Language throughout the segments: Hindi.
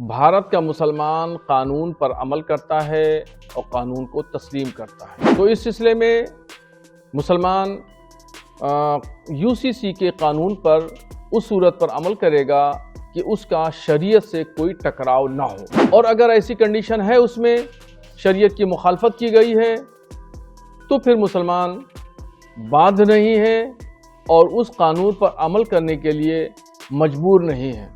भारत का मुसलमान कानून पर अमल करता है और कानून को तस्लीम करता है। तो इस सिलसिले में मुसलमान यूसीसी के कानून पर उस सूरत पर अमल करेगा कि उसका शरीयत से कोई टकराव ना हो, और अगर ऐसी कंडीशन है उसमें शरीयत की मुखालफत की गई है तो फिर मुसलमान बाध्य नहीं है और उस कानून पर अमल करने के लिए मजबूर नहीं है।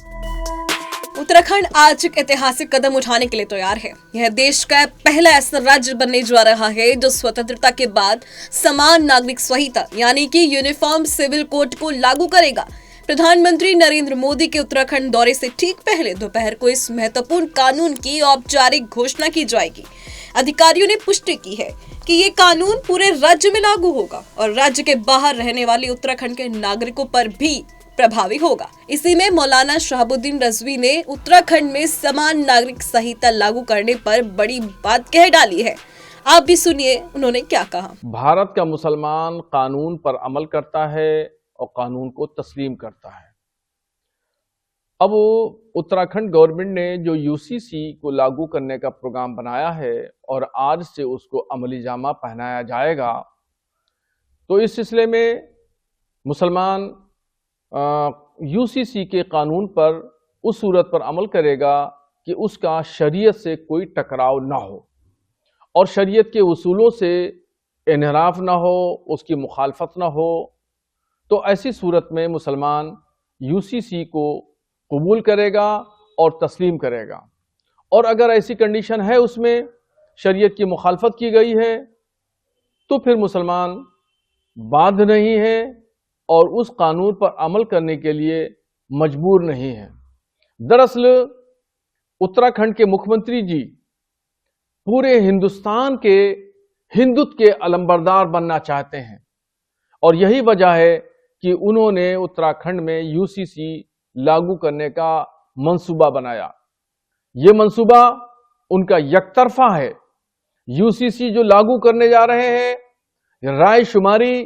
उत्तराखंड आज एक ऐतिहासिक कदम उठाने के लिए तैयार है। यह देश का पहला ऐसा राज्य बनने जा रहा है जो स्वतंत्रता के बाद समान नागरिक संहिता यानी कि यूनिफॉर्म सिविल कोड को लागू करेगा। प्रधानमंत्री नरेंद्र मोदी के उत्तराखंड दौरे से ठीक पहले दोपहर को इस महत्वपूर्ण कानून की औपचारिक घोषणा की जाएगी। अधिकारियों ने पुष्टि की है कि ये कानून पूरे राज्य में लागू होगा और राज्य के बाहर रहने वाले उत्तराखंड के नागरिकों पर भी प्रभावी होगा। इसी में मौलाना शहाबुद्दीन रजवी ने उत्तराखंड में समान नागरिक संहिता लागू करने पर बड़ी बात कह डाली है। आप भी सुनिए उन्होंने क्या कहा। भारत का मुसलमान कानून पर अमल करता है और कानून को तस्लीम करता है। अब उत्तराखंड गवर्नमेंट ने जो यूसीसी को लागू करने का प्रोग्राम बनाया है और आज से उसको अमली जामा पहनाया जाएगा, तो इस सिलसिले में मुसलमान यूसीसी के कानून पर उस सूरत पर अमल करेगा कि उसका शरीयत से कोई टकराव ना हो और शरीयत के उसूलों से इनहराफ ना हो, उसकी मुखालफत ना हो। तो ऐसी सूरत में मुसलमान यूसीसी को कबूल करेगा और तस्लीम करेगा, और अगर ऐसी कंडीशन है उसमें शरीयत की मुखालफत की गई है तो फिर मुसलमान बाध्य नहीं है और उस कानून पर अमल करने के लिए मजबूर नहीं है। दरअसल उत्तराखंड के मुख्यमंत्री जी पूरे हिंदुस्तान के हिंदुत्व के अलंबरदार बनना चाहते हैं और यही वजह है कि उन्होंने उत्तराखंड में यूसीसी लागू करने का मंसूबा बनाया। ये मंसूबा उनका यकतरफा है। यूसीसी जो लागू करने जा रहे हैं, राय शुमारी,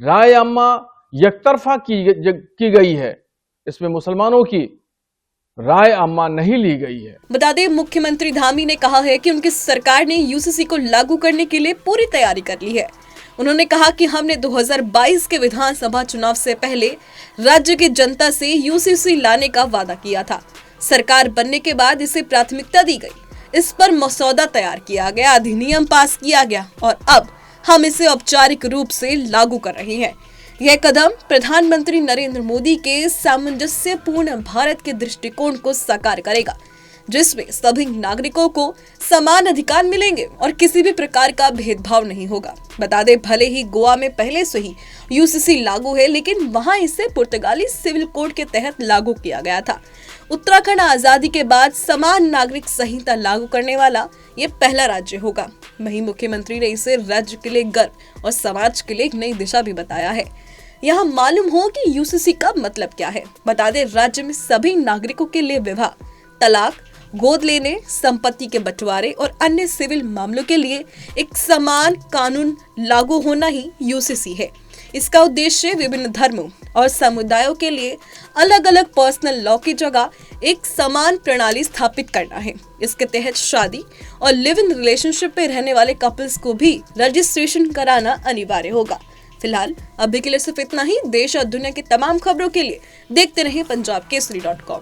राय अम्मा यकतरफा की गई है, इसमें मुसलमानों की राय अम्मा नहीं ली गई है। बता दें, मुख्यमंत्री धामी ने कहा है कि उनकी सरकार ने यूसीसी को लागू करने के लिए पूरी तैयारी कर ली है। उन्होंने कहा कि हमने 2022 के विधानसभा चुनाव से पहले राज्य की जनता से यूसीसी लाने का वादा किया था। सरकार बनने के बाद इसे प्राथमिकता दी गई, इस पर मसौदा तैयार किया गया, अधिनियम पास किया गया और अब हम इसे औपचारिक रूप से लागू कर रहे हैं। यह कदम प्रधानमंत्री नरेंद्र मोदी के सामंजस्यपूर्ण भारत के दृष्टिकोण को साकार करेगा, जिसमें सभी नागरिकों को समान अधिकार मिलेंगे और किसी भी प्रकार का भेदभाव नहीं होगा। बता दें, भले ही गोवा में पहले से ही यूसीसी लागू है, लेकिन वहां इसे पुर्तगाली सिविल कोड के तहत लागू किया गया था। उत्तराखंड आजादी के बाद समान नागरिक संहिता लागू करने वाला ये पहला राज्य होगा। वहीं मुख्यमंत्री ने इसे राज्य के लिए गर्व और समाज के लिए एक नई दिशा भी बताया है। यहाँ मालूम हो कि यूसीसी का मतलब क्या है। बता दें, राज्य में सभी नागरिकों के लिए विवाह, तलाक, गोद लेने, संपत्ति के बंटवारे और अन्य सिविल मामलों के लिए एक समान कानून लागू होना ही यूसीसी है। इसका उद्देश्य विभिन्न धर्मों और समुदायों के लिए अलग अलग पर्सनल लॉ की जगह एक समान प्रणाली स्थापित करना है। इसके तहत शादी और लिव इन रिलेशनशिप में रहने वाले कपल्स को भी रजिस्ट्रेशन कराना अनिवार्य होगा। फिलहाल अभी के लिए सिर्फ इतना ही। देश और दुनिया की तमाम खबरों के लिए देखते रहिए punjabkesari.com।